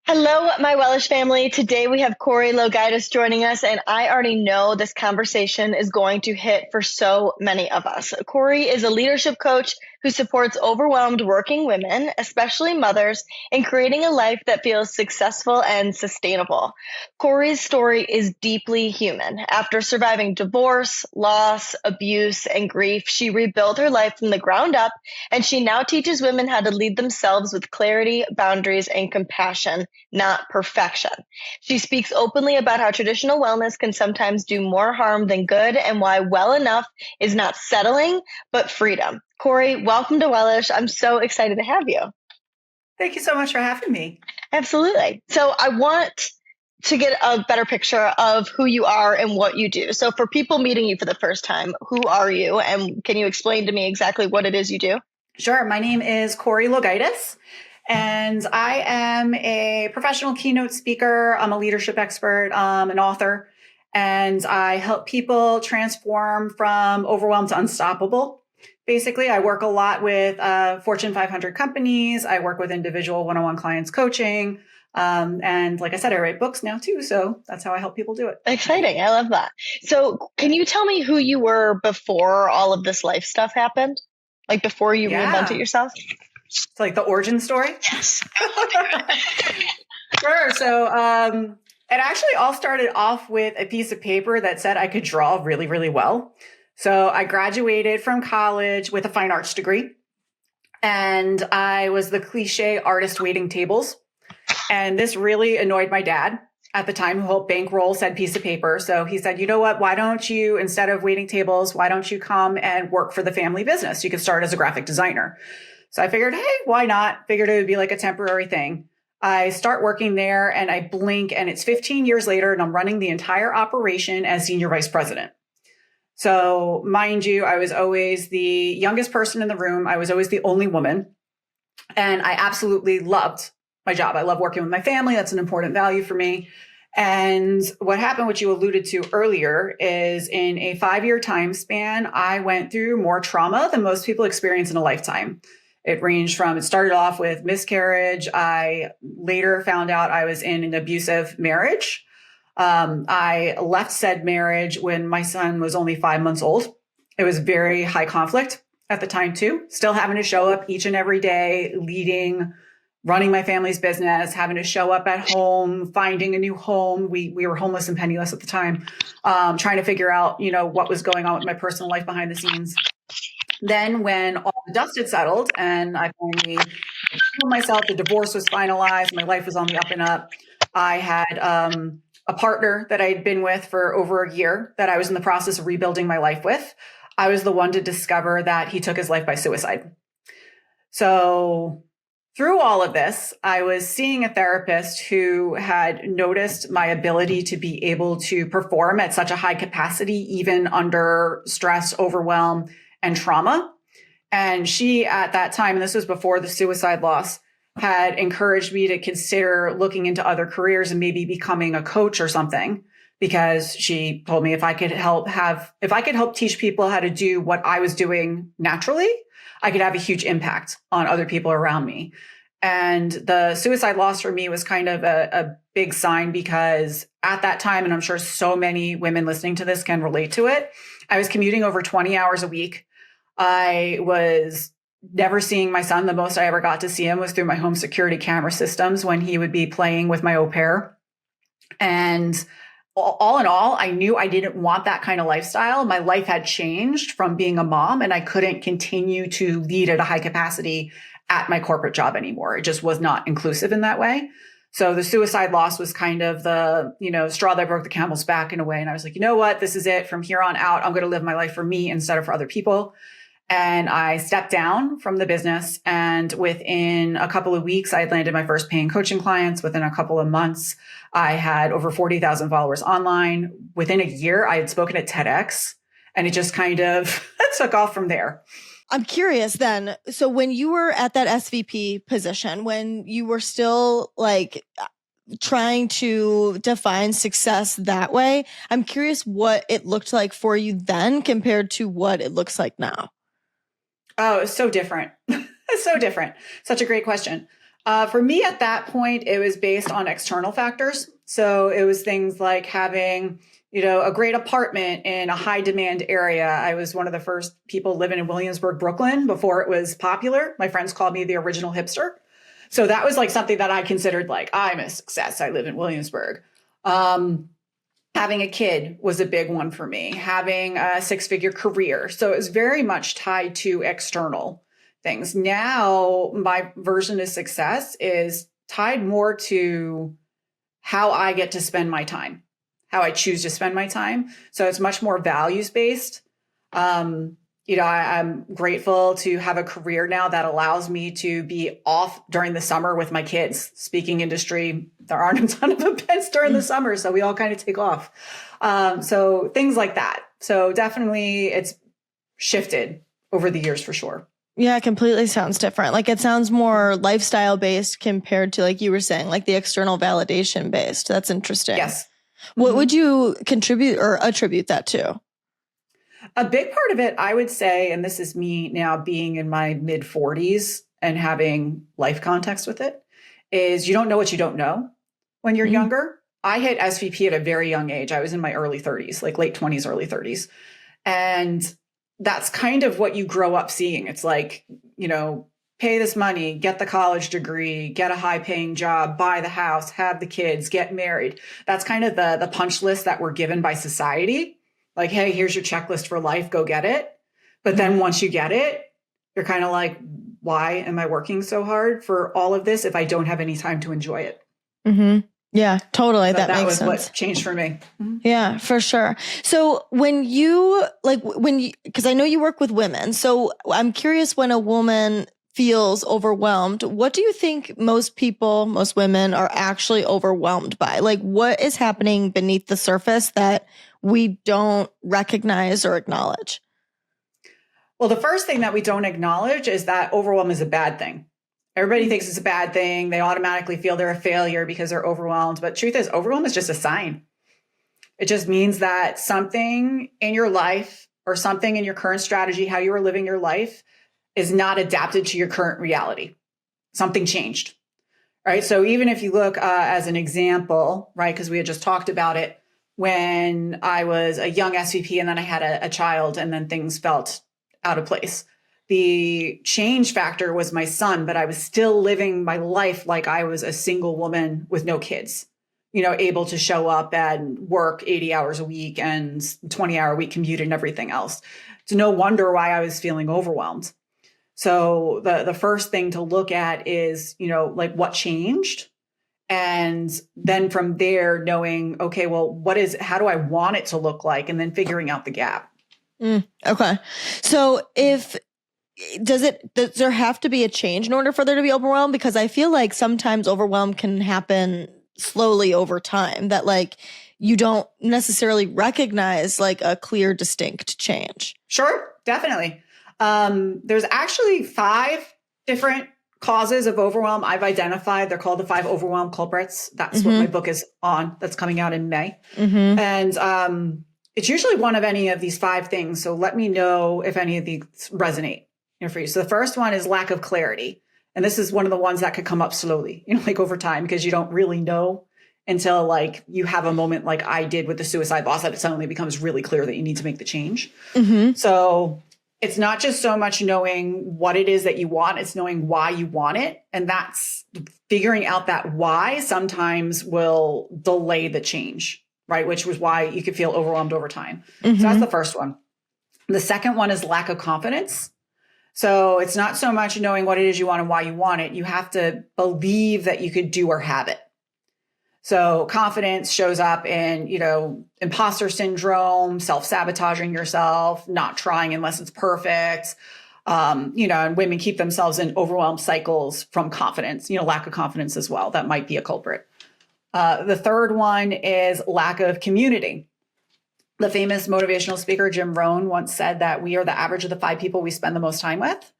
Hello, my Wellish family. Today we have Corrie LoGiudice joining us, and I already know this conversation is going to hit for so many of us. Corrie is a leadership coach who supports overwhelmed working women, especially mothers, in creating a life that feels successful and sustainable. Corrie's story is deeply human. After surviving divorce, loss, abuse, and grief, she rebuilt her life from the ground up, and she now teaches women how to lead themselves with clarity, boundaries, and compassion, not perfection. She speaks openly about how traditional wellness can sometimes do more harm than good and why well enough is not settling, but freedom. Corrie, welcome to Wellish. I'm so excited to have you. Thank you so much for having me. Absolutely. So I want to get a better picture of who you are and what you do. So for people meeting you for the first time, who are you? And can you explain to me exactly what it is you do? Sure. My name is Corrie LoGiudice, and I am a professional keynote speaker. I'm a leadership expert, an author, and I help people transform from overwhelmed to unstoppable. Basically, I work a lot with Fortune 500 companies. I work with individual one-on-one clients coaching. And like I said, I write books now too. So that's how I help people do it. Exciting. I love that. So can you tell me who you were before all of this life stuff happened? Like before you reinvented yourself? It's like the origin story. Yes. Sure. So it actually all started off with a piece of paper that said I could draw really, really well. So I graduated from college with a fine arts degree, and I was the cliche artist waiting tables. And this really annoyed my dad at the time, who helped bankroll said piece of paper. So he said, you know what, why don't you, instead of waiting tables, why don't you come and work for the family business? You could start as a graphic designer. So I figured, hey, why not? Figured it would be like a temporary thing. I start working there and I blink and it's 15 years later and I'm running the entire operation as senior vice president. So mind you, I was always the youngest person in the room. I was always the only woman. And I absolutely loved my job. I love working with my family. That's an important value for me. And what happened, which you alluded to earlier, is in a 5-year time span, I went through more trauma than most people experience in a lifetime. It ranged from, it started off with miscarriage. I later found out I was in an abusive marriage. I left said marriage when my son was only 5 months old. It was very high conflict at the time too. Still having to show up each and every day, leading, running my family's business, having to show up at home, finding a new home. We were homeless and penniless at the time, trying to figure out, what was going on with my personal life behind the scenes. Then when all the dust had settled and I finally told myself the divorce was finalized, my life was on the up and up, I had a partner that I'd been with for over a year that I was in the process of rebuilding my life with. I was the one to discover that he took his life by suicide. So through all of this, I was seeing a therapist who had noticed my ability to be able to perform at such a high capacity, even under stress, overwhelm, and trauma. And she, at that time, and this was before the suicide loss, had encouraged me to consider looking into other careers and maybe becoming a coach or something, because she told me if I could help teach people how to do what I was doing naturally, I could have a huge impact on other people around me. And the suicide loss for me was kind of a big sign, because at that time, and I'm sure so many women listening to this can relate to it, I was commuting over 20 hours a week. I was never seeing my son. The most I ever got to see him was through my home security camera systems when he would be playing with my au pair. And all in all, I knew I didn't want that kind of lifestyle. My life had changed from being a mom, and I couldn't continue to lead at a high capacity at my corporate job anymore. It just was not inclusive in that way. So the suicide loss was kind of the, straw that broke the camel's back in a way. And I was like, you know what? This is it. From here on out, I'm going to live my life for me instead of for other people. And I stepped down from the business. And within a couple of weeks, I had landed my first paying coaching clients. Within a couple of months, I had over 40,000 followers online. Within a year, I had spoken at TEDx, and it just kind of took off from there. I'm curious then. So when you were at that SVP position, when you were still trying to define success that way, I'm curious what it looked like for you then compared to what it looks like now. Oh, it's so different. It's so different. Such a great question. For me at that point, it was based on external factors. So it was things like having, a great apartment in a high demand area. I was one of the first people living in Williamsburg, Brooklyn before it was popular. My friends called me the original hipster. So that was like something that I considered like, I'm a success. I live in Williamsburg. Having a kid was a big one for me, having a 6-figure career. So it was very much tied to external things. Now, my version of success is tied more to how I get to spend my time, how I choose to spend my time. So it's much more values based. I'm grateful to have a career now that allows me to be off during the summer with my kids. Speaking industry, there aren't a ton of events during the summer, so we all kind of take off. So things like that. So definitely it's shifted over the years for sure. Yeah, completely sounds different. Like it sounds more lifestyle based compared to, like you were saying, like the external validation based. That's interesting. Yes. What would you contribute or attribute that to? A big part of it, I would say, and this is me now being in my mid 40s and having life context with it, is you don't know what you don't know when you're younger. I hit SVP at a very young age. I was in my early 30s, like late 20s, early 30s. And that's kind of what you grow up seeing. It's like, pay this money, get the college degree, get a high paying job, buy the house, have the kids, get married. That's kind of the punch list that we're given by society. Like, hey, here's your checklist for life, go get it. But then once you get it, you're kind of like, why am I working so hard for all of this if I don't have any time to enjoy it? Mm-hmm. Yeah, totally. So that makes was sense. What changed for me. Mm-hmm. Yeah, for sure. So because I know you work with women, so I'm curious, when a woman feels overwhelmed, what do you think most women are actually overwhelmed by? Like, what is happening beneath the surface that we don't recognize or acknowledge? Well, the first thing that we don't acknowledge is that overwhelm is a bad thing. Everybody thinks it's a bad thing. They automatically feel they're a failure because they're overwhelmed. But truth is, overwhelm is just a sign. It just means that something in your life or something in your current strategy, how you are living your life, is not adapted to your current reality. Something changed, right? So even if you look as an example, right, because we had just talked about it, when I was a young SVP and then I had a child and then things felt out of place. The change factor was my son, but I was still living my life like I was a single woman with no kids, able to show up and work 80 hours a week and 20-hour week commute and everything else. It's no wonder why I was feeling overwhelmed. So the first thing to look at is, like what changed? And then from there, knowing, okay, well, how do I want it to look like? And then figuring out the gap. Okay. So does there have to be a change in order for there to be overwhelm? Because I feel like sometimes overwhelm can happen slowly over time, that like you don't necessarily recognize like a clear, distinct change. Sure, definitely. There's actually 5 different causes of overwhelm I've identified. They're called the 5 Overwhelm Culprits. That's what my book is on. That's coming out in May. And it's usually one of any of these 5 things. So let me know if any of these resonate for you. So the first one is lack of clarity. And this is one of the ones that could come up slowly, like over time, because you don't really know until like you have a moment like I did with the suicide loss that it suddenly becomes really clear that you need to make the change. So it's not just so much knowing what it is that you want, it's knowing why you want it. And that's figuring out that why sometimes will delay the change, right? Which was why you could feel overwhelmed over time. So that's the first one. The second one is lack of confidence. So it's not so much knowing what it is you want and why you want it. You have to believe that you could do or have it. So confidence shows up in, imposter syndrome, self-sabotaging yourself, not trying unless it's perfect. And women keep themselves in overwhelmed cycles from confidence, lack of confidence as well. That might be a culprit. The third one is lack of community. The famous motivational speaker, Jim Rohn, once said that we are the average of the 5 people we spend the most time with.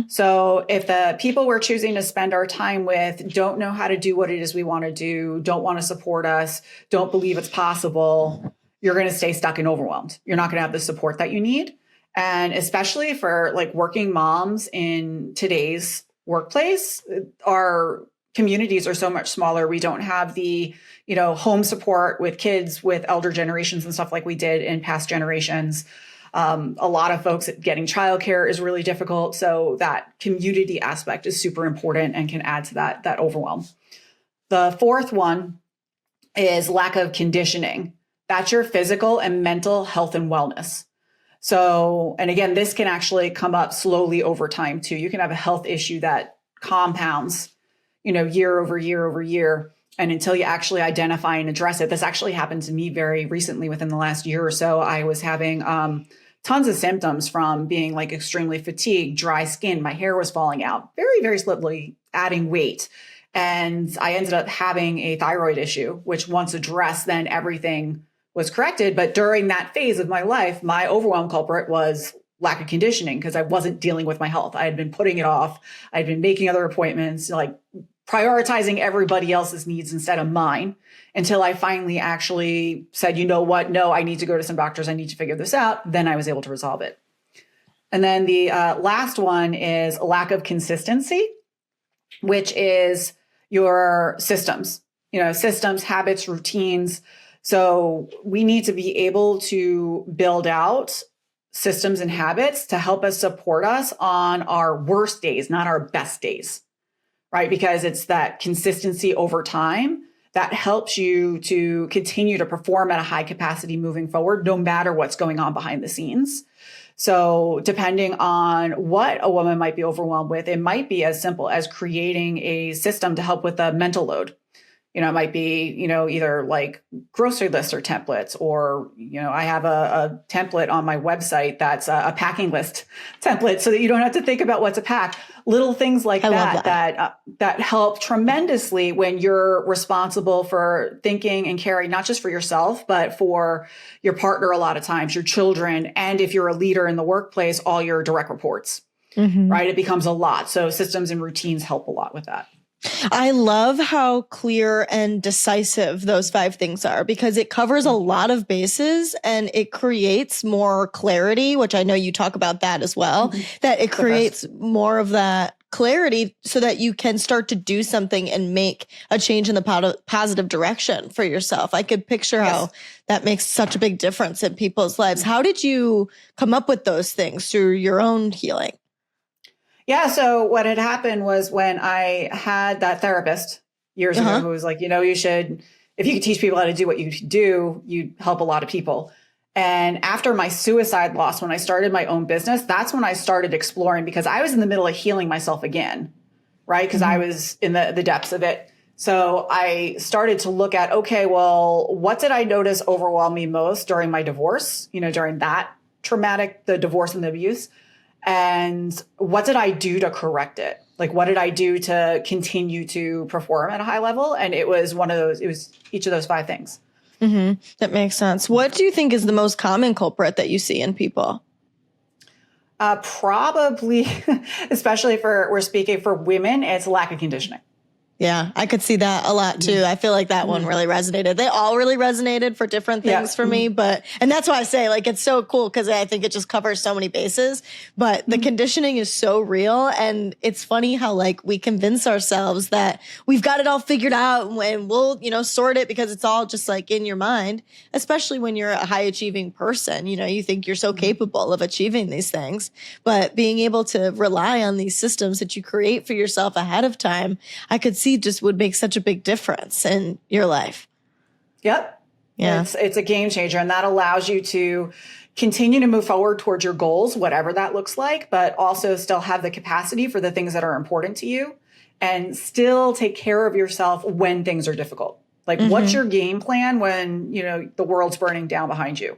So if the people we're choosing to spend our time with don't know how to do what it is we want to do, don't want to support us, don't believe it's possible, you're going to stay stuck and overwhelmed. You're not going to have the support that you need. And especially for like working moms in today's workplace, our communities are so much smaller. We don't have the, home support with kids, with elder generations and stuff like we did in past generations. A lot of folks getting childcare is really difficult. So that community aspect is super important and can add to that overwhelm. The fourth one is lack of conditioning. That's your physical and mental health and wellness. So, and again, this can actually come up slowly over time too. You can have a health issue that compounds, year over year over year. And until you actually identify and address it, this actually happened to me very recently within the last year or so. I was having tons of symptoms from being like extremely fatigued, dry skin. My hair was falling out, very, very slowly adding weight. And I ended up having a thyroid issue, which once addressed, then everything was corrected. But during that phase of my life, my overwhelm culprit was lack of conditioning because I wasn't dealing with my health. I had been putting it off. I'd been making other appointments, like prioritizing everybody else's needs instead of mine, until I finally actually said, you know what? No, I need to go to some doctors. I need to figure this out. Then I was able to resolve it. And then the last one is a lack of consistency, which is your systems, systems, habits, routines. So we need to be able to build out systems and habits to help us support us on our worst days, not our best days, right? Because it's that consistency over time that helps you to continue to perform at a high capacity moving forward, no matter what's going on behind the scenes. So depending on what a woman might be overwhelmed with, it might be as simple as creating a system to help with the mental load. It might be, either like grocery lists or templates, or, I have a template on my website that's a packing list template so that you don't have to think about what to pack. Little things like that help tremendously when you're responsible for thinking and caring, not just for yourself, but for your partner a lot of times, your children, and if you're a leader in the workplace, all your direct reports, right? It becomes a lot. So systems and routines help a lot with that. I love how clear and decisive those 5 things are, because it covers a lot of bases and it creates more clarity, which I know you talk about that as well, that it creates more of that clarity so that you can start to do something and make a change in the positive direction for yourself. I could picture how that makes such a big difference in people's lives. How did you come up with those things through your own healing? Yeah. So what had happened was when I had that therapist years ago who was like, you should, if you could teach people how to do what you do, you'd help a lot of people. And after my suicide loss, when I started my own business, that's when I started exploring, because I was in the middle of healing myself again, right? Because I was in the depths of it. So I started to look at, okay, well, what did I notice overwhelm me most during my divorce, during that traumatic, the divorce and the abuse? And what did I do to correct it? Like, what did I do to continue to perform at a high level? And it was it was each of those 5 things. That makes sense. What do you think is the most common culprit that you see in people? Probably, especially we're speaking for women, it's lack of conditioning. Yeah, I could see that a lot too. I feel like that one really resonated. They all really resonated for different things for me, and that's why I say like it's so cool, because I think it just covers so many bases. But the conditioning is so real, and it's funny how like we convince ourselves that we've got it all figured out and we'll sort it because it's all just like in your mind. Especially when you're a high achieving person, you think you're so capable of achieving these things, but being able to rely on these systems that you create for yourself ahead of time, I could see just would make such a big difference in your life. Yep. Yeah. It's a game changer, and that allows you to continue to move forward towards your goals, whatever that looks like, but also still have the capacity for the things that are important to you and still take care of yourself when things are difficult. Like what's your game plan when, the world's burning down behind you?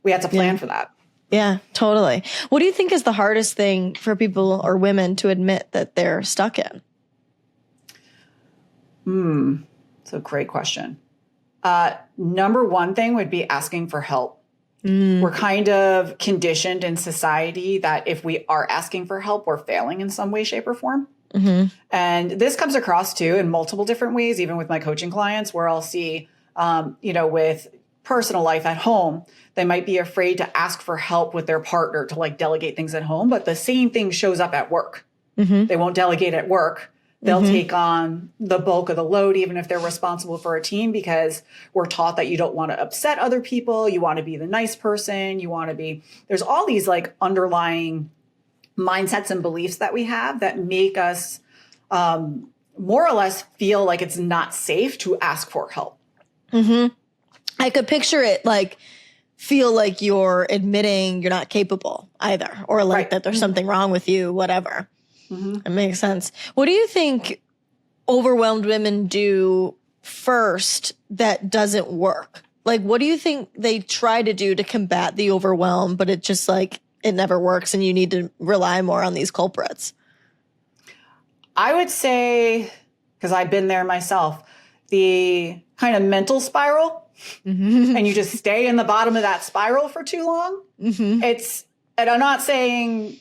We have to plan for that. Yeah, totally. What do you think is the hardest thing for people or women to admit that they're stuck in? It's a great question. Number one thing would be asking for help. We're kind of conditioned in society that if we are asking for help, we're failing in some way, shape, or form. And this comes across too in multiple different ways, even with my coaching clients, where I'll see, with personal life at home, they might be afraid to ask for help with their partner to like delegate things at home, but the same thing shows up at work. They won't delegate at work. They'll take on the bulk of the load, even if they're responsible for a team, because we're taught that you don't want to upset other people. You want to be the nice person. You want to be, there's all these like underlying mindsets and beliefs that we have that make us more or less feel like it's not safe to ask for help. I could picture it like feel like you're admitting you're not capable either, or like that there's something wrong with you, whatever. It makes sense. What do you think overwhelmed women do first that doesn't work? Like, what do you think they try to do to combat the overwhelm, but it just like, it never works and you need to rely more on these culprits? I would say, because I've been there myself, the kind of mental spiral, and you just stay in the bottom of that spiral for too long. And I'm not saying,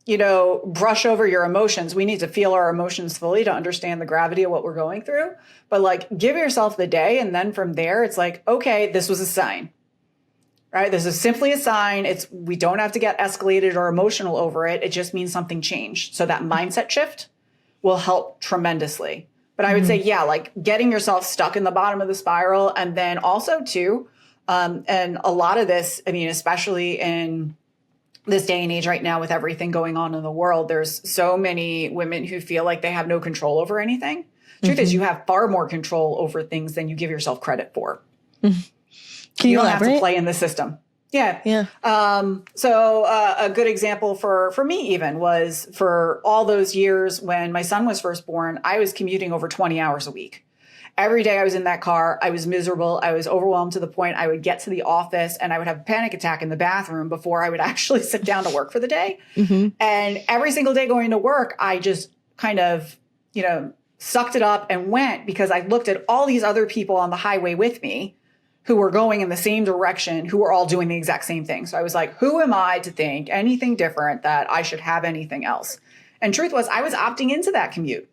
you know, brush over your emotions. We need to feel our emotions fully to understand the gravity of what we're going through. But like, give yourself the day. And then from there, it's like, okay, this was a sign, right? This is simply a sign. We don't have to get escalated or emotional over it. It just means something changed. So that mindset shift will help tremendously. But I would say, yeah, like getting yourself stuck in the bottom of the spiral. And then also too, and a lot of this, I mean, especially in this day and age right now with everything going on in the world, there's so many women who feel like they have no control over anything. Truth is, you have far more control over things than you give yourself credit for. Can you don't elaborate? have to play in the system. Yeah. So a good example for me even was for all those years when my son was first born, I was commuting over 20 hours a week. Every day I was in that car, I was miserable. I was overwhelmed to the point I would get to the office and I would have a panic attack in the bathroom before I would actually sit down to work for the day. And every single day going to work, I just kind of, you know, sucked it up and went because I looked at all these other people on the highway with me who were going in the same direction, who were all doing the exact same thing. So I was like, who am I to think anything different, that I should have anything else? And truth was, I was opting into that commute.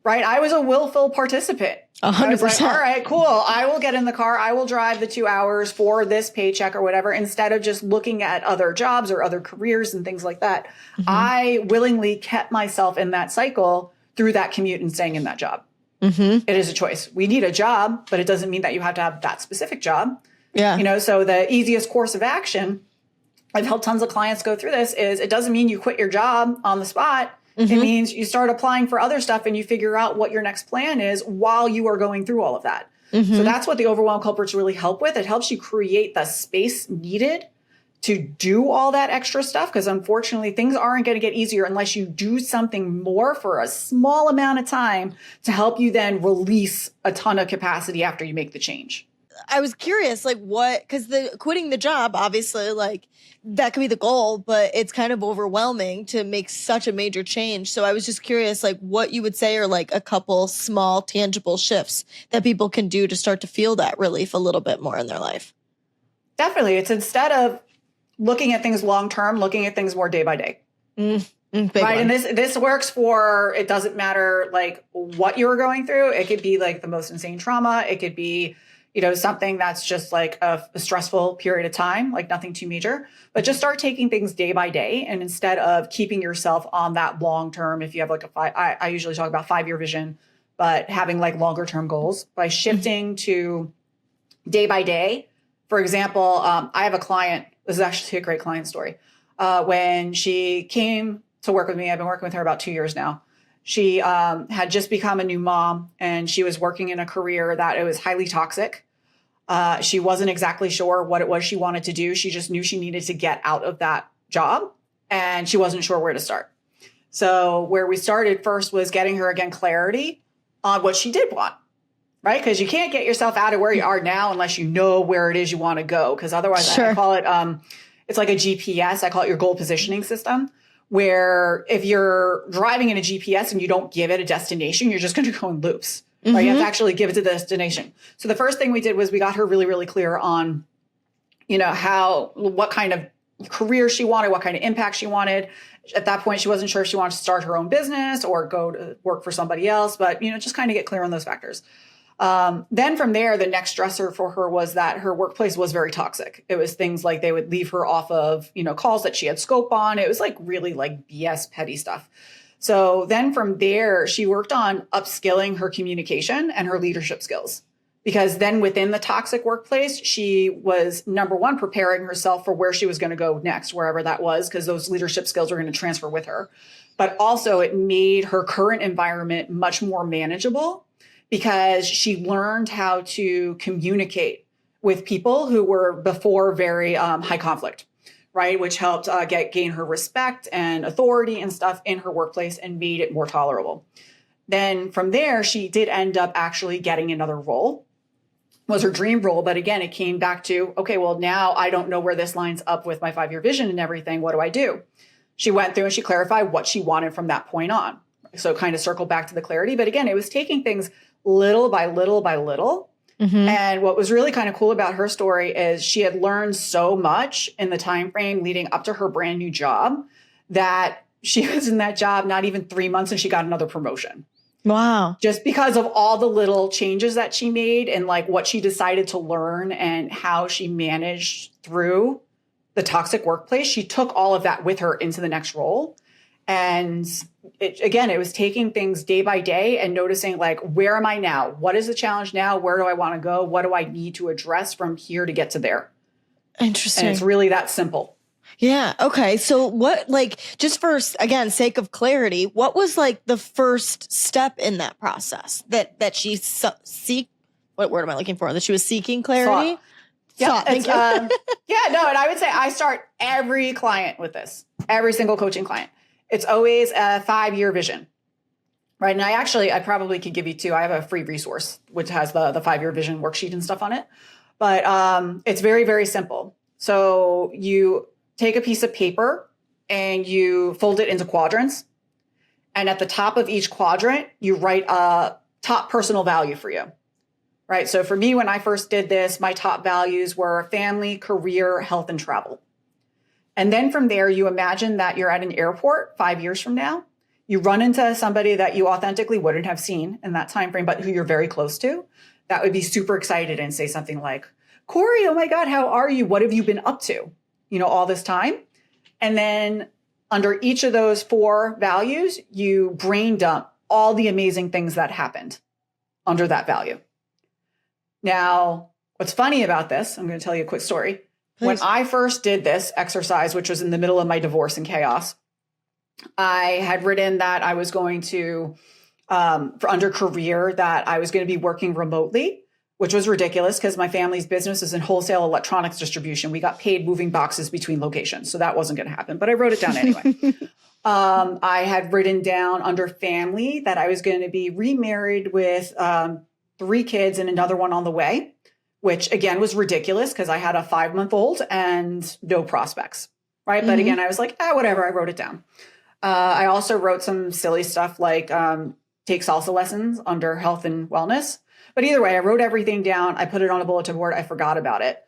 Right? I was a willful participant. 100%. I was like, all right, cool. I will get in the car. I will drive the 2 hours for this paycheck or whatever, instead of just looking at other jobs or other careers and things like that. I willingly kept myself in that cycle through that commute and staying in that job. It is a choice. We need a job, but it doesn't mean that you have to have that specific job. Yeah. You know, so the easiest course of action, I've helped tons of clients go through this, is it doesn't mean you quit your job on the spot. It means you start applying for other stuff and you figure out what your next plan is while you are going through all of that. So that's what the Overwhelm Culprits really help with. It helps you create the space needed to do all that extra stuff, because unfortunately things aren't going to get easier unless you do something more for a small amount of time to help you then release a ton of capacity after you make the change. I was curious, like what, because the quitting the job, obviously, like that could be the goal, but it's kind of overwhelming to make such a major change. So I was just curious, like what you would say are like a couple small tangible shifts that people can do to start to feel that relief a little bit more in their life. Definitely. It's instead of looking at things long-term, looking at things more day by day. Right. One. And this works for, it doesn't matter like what you were going through. It could be like the most insane trauma. It could be, you know, something that's just like a stressful period of time, like nothing too major, but just start taking things day by day. And instead of keeping yourself on that long term, if you have like I usually talk about 5-year vision, but having like longer term goals by shifting to day by day. For example, I have a client, this is actually a great client story. When she came to work with me, I've been working with her about 2 years now. She had just become a new mom and she was working in a career that it was highly toxic. She wasn't exactly sure what it was she wanted to do. She just knew she needed to get out of that job and she wasn't sure where to start. So where we started first was getting her again clarity on what she did want, right? Because you can't get yourself out of where you are now unless you know where it is you want to go. Because otherwise, Sure. I call it, it's like a GPS. I call it your goal positioning system, where if you're driving in a GPS and you don't give it a destination, you're just going to go in loops. Right? You have to actually give it to the destination. So the first thing we did was we got her really, really clear on, you know, what kind of career she wanted, what kind of impact she wanted. At that point, she wasn't sure if she wanted to start her own business or go to work for somebody else, but, you know, just kind of get clear on those factors. Then from there, the next stressor for her was that her workplace was very toxic. It was things like they would leave her off of, calls that she had scope on. It was like really like BS petty stuff. So then from there, she worked on upskilling her communication and her leadership skills. Because then within the toxic workplace, she was, number one, preparing herself for where she was going to go next, wherever that was, because those leadership skills were going to transfer with her. But also it made her current environment much more manageable because she learned how to communicate with people who were before very high conflict, right? Which helped gain her respect and authority and stuff in her workplace and made it more tolerable. Then from there, she did end up actually getting another role. Was her dream role. But again, it came back to, okay, well, now I don't know where this lines up with my 5-year vision and everything. What do I do? She went through and she clarified what she wanted from that point on. So kind of circle back to the clarity. But again, it was taking things little by little by little. Mm-hmm. And what was really kind of cool about her story is she had learned so much in the time frame leading up to her brand new job that she was in that job not even 3 months and she got another promotion. Wow. Just because of all the little changes that she made and like what she decided to learn and how she managed through the toxic workplace, she took all of that with her into the next role. And it was taking things day by day and noticing like, where am I now? What is the challenge now? Where do I want to go? What do I need to address from here to get to there? Interesting. And it's really that simple. Yeah. Okay. So what, like, just for, again, sake of clarity, what was like the first step in that process that she what word am I looking for? That she was seeking clarity? Yeah. And I would say I start every client with this, every single coaching client. It's always a 5-year vision, right? And I probably could give you 2. I have a free resource, which has the 5-year vision worksheet and stuff on it. But it's very, very simple. So you take a piece of paper and you fold it into quadrants. And at the top of each quadrant, you write a top personal value for you, right? So for me, when I first did this, my top values were family, career, health, and travel. And then from there, you imagine that you're at an airport 5 years from now. You run into somebody that you authentically wouldn't have seen in that time frame, but who you're very close to. That would be super excited and say something like, Corrie, oh my God, how are you? What have you been up to? All this time. And then under each of those 4 values, you brain dump all the amazing things that happened under that value. Now, what's funny about this, I'm going to tell you a quick story. Please. When I first did this exercise, which was in the middle of my divorce and chaos, I had written that I was going to, for under career, that I was going to be working remotely, which was ridiculous because my family's business is in wholesale electronics distribution. We got paid moving boxes between locations. So that wasn't going to happen, but I wrote it down anyway. I had written down under family that I was going to be remarried with 3 kids and another one on the way, which again was ridiculous because I had a 5-month-old and no prospects, right? Mm-hmm. But again, I was like, whatever, I wrote it down. I also wrote some silly stuff like take salsa lessons under health and wellness. But either way, I wrote everything down. I put it on a bulletin board. I forgot about it.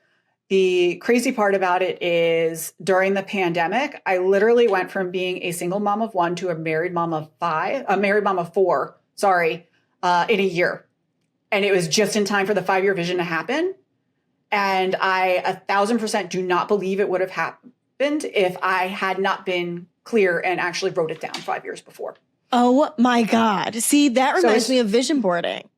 The crazy part about it is during the pandemic, I literally went from being a single mom of 1 to a married mom of 4, in a year. And it was just in time for the 5-year vision to happen. And I 1,000% do not believe it would have happened if I had not been clear and actually wrote it down 5 years before. Oh my God. See, that reminds me of vision boarding.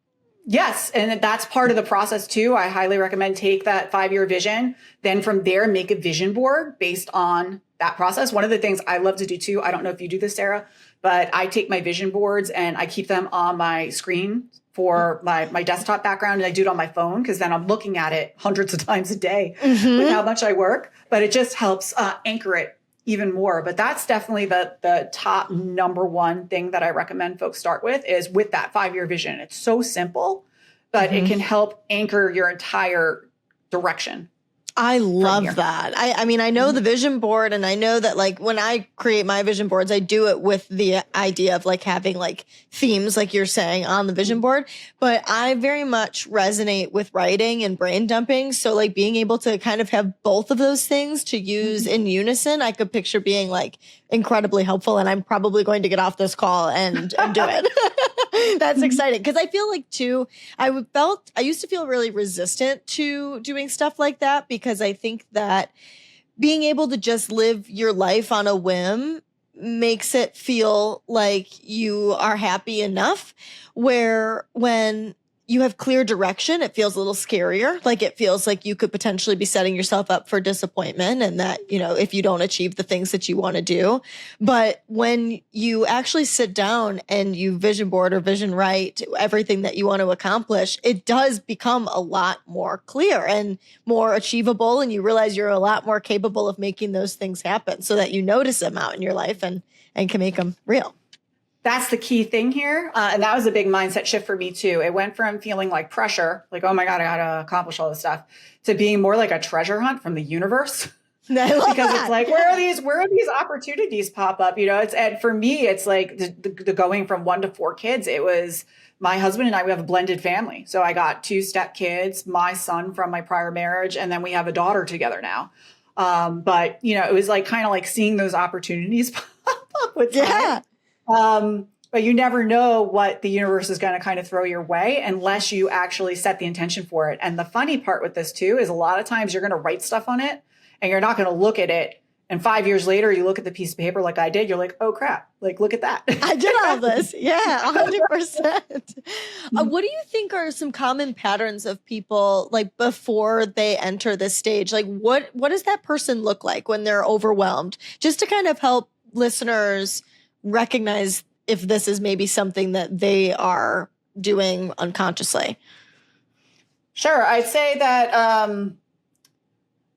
Yes. And that's part of the process too. I highly recommend take that 5-year vision. Then from there, make a vision board based on that process. One of the things I love to do too, I don't know if you do this, Sarah, but I take my vision boards and I keep them on my screen for my desktop background. And I do it on my phone because then I'm looking at it hundreds of times a day with how much I work. But it just helps anchor it even more. But that's definitely the top number one thing that I recommend folks start with is with that 5-year vision. It's so simple, but it can help anchor your entire direction. I love that. I mean, I know the vision board, and I know that like when I create my vision boards, I do it with the idea of like having like themes, like you're saying, on the vision board. But I very much resonate with writing and brain dumping. So like being able to kind of have both of those things to use in unison, I could picture being like incredibly helpful. And I'm probably going to get off this call and do it. That's exciting. Because I feel like too, I used to feel really resistant to doing stuff like that, because I think that being able to just live your life on a whim makes it feel like you are happy enough, where when you have clear direction, it feels a little scarier. Like it feels like you could potentially be setting yourself up for disappointment, and that, you know, if you don't achieve the things that you want to do. But when you actually sit down and you vision board or vision write everything that you want to accomplish, it does become a lot more clear and more achievable. And you realize you're a lot more capable of making those things happen, so that you notice them out in your life and can make them real. That's the key thing here. And that was a big mindset shift for me too. It went from feeling like pressure, like, oh my God, I got to accomplish all this stuff, to being more like a treasure hunt from the universe. Because it's like, where are these opportunities pop up? You know, and for me, it's like the going from 1 to 4 kids. It was my husband and I, we have a blended family. So I got 2 step kids, my son from my prior marriage, and then we have a daughter together now. But you know, it was like kind of like seeing those opportunities pop up with time. Yeah. But you never know what the universe is going to kind of throw your way unless you actually set the intention for it. And the funny part with this too is a lot of times you're going to write stuff on it and you're not going to look at it. And 5 years later, you look at the piece of paper like I did, you're like, oh crap, like look at that. I did all this. Yeah, 100%. What do you think are some common patterns of people like before they enter this stage? Like what does that person look like when they're overwhelmed? Just to kind of help listeners recognize if this is maybe something that they are doing unconsciously. Sure. I'd say that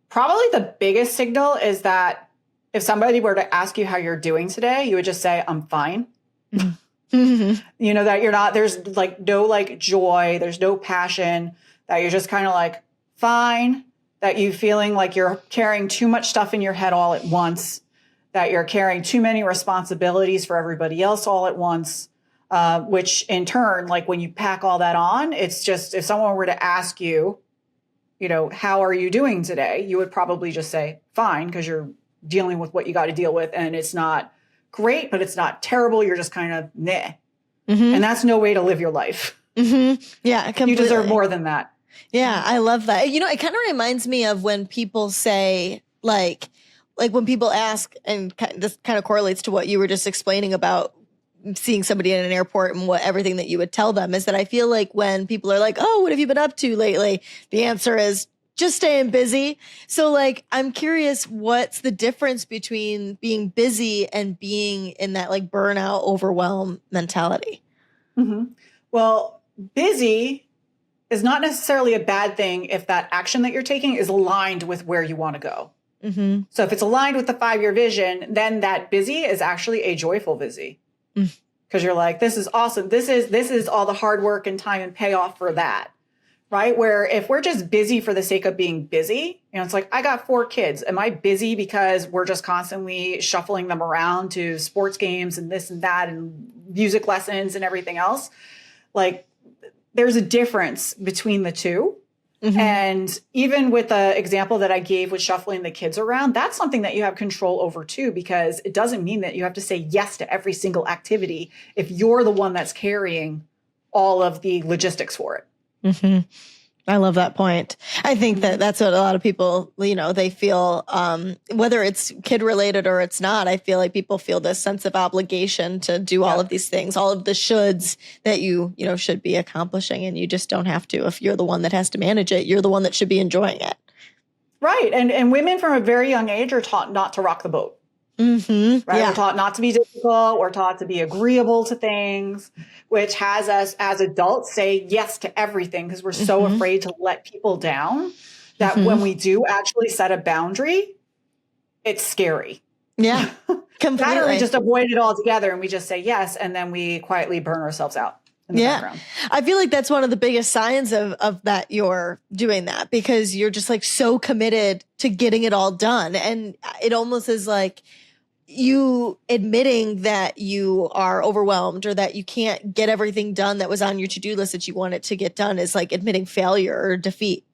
probably the biggest signal is that if somebody were to ask you how you're doing today, you would just say, I'm fine. Mm-hmm. You know, that you're not, there's like no like joy, there's no passion, that you're just kind of like fine, that you feeling like you're carrying too much stuff in your head all at once, that you're carrying too many responsibilities for everybody else all at once, which in turn, like when you pack all that on, it's just, if someone were to ask you, you know, how are you doing today? You would probably just say, fine, because you're dealing with what you got to deal with. And it's not great, but it's not terrible. You're just kind of meh. Mm-hmm. And that's no way to live your life. Mm-hmm. Yeah, completely. You deserve more than that. Yeah, I love that. You know, it kind of reminds me of when people say like when people ask, and this kind of correlates to what you were just explaining about seeing somebody in an airport and what everything that you would tell them, is that I feel like when people are like, oh, what have you been up to lately? The answer is just staying busy. So like, I'm curious, what's the difference between being busy and being in that like burnout, overwhelm mentality? Mm-hmm. Well, busy is not necessarily a bad thing if that action that you're taking is aligned with where you want to go. Mm-hmm. So if it's aligned with the 5-year vision, then that busy is actually a joyful busy. Because you're like, this is awesome. This is all the hard work and time and payoff for that. Right? Where if we're just busy for the sake of being busy, you know, it's like, I got 4 kids. Am I busy because we're just constantly shuffling them around to sports games and this and that and music lessons and everything else? Like, there's a difference between the two. Mm-hmm. And even with the example that I gave with shuffling the kids around, that's something that you have control over too, because it doesn't mean that you have to say yes to every single activity if you're the one that's carrying all of the logistics for it. Mm-hmm. I love that point. I think that that's what a lot of people, you know, they feel, whether it's kid related or it's not, I feel like people feel this sense of obligation to do all of these things, all of the shoulds that you know, should be accomplishing. And you just don't have to. If you're the one that has to manage it, you're the one that should be enjoying it. Right. And women from a very young age are taught not to rock the boat. Mm-hmm. Right. Yeah. We're taught not to be difficult. We're taught to be agreeable to things, which has us as adults say yes to everything because we're so afraid to let people down that when we do actually set a boundary, it's scary. Yeah. Completely. That, or we just avoid it altogether and we just say yes. And then we quietly burn ourselves out in the background. I feel like that's one of the biggest signs of that you're doing that, because you're just like so committed to getting it all done. And it almost is like you admitting that you are overwhelmed or that you can't get everything done that was on your to-do list that you wanted to get done is like admitting failure or defeat.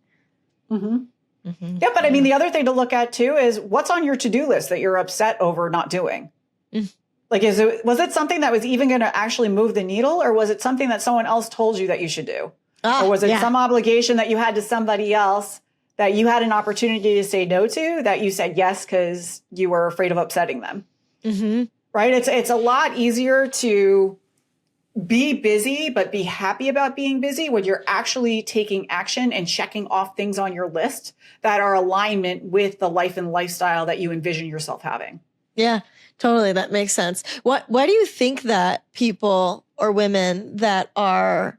Yeah, but I mean, the other thing to look at too is what's on your to-do list that you're upset over not doing. Like, was it something that was even going to actually move the needle, or was it something that someone else told you that you should do? Or was it some obligation that you had to somebody else that you had an opportunity to say no to, that you said yes because you were afraid of upsetting them? Right? It's a lot easier to be busy, but be happy about being busy when you're actually taking action and checking off things on your list that are alignment with the life and lifestyle that you envision yourself having. Yeah, totally. That makes sense. Why do you think that people or women that are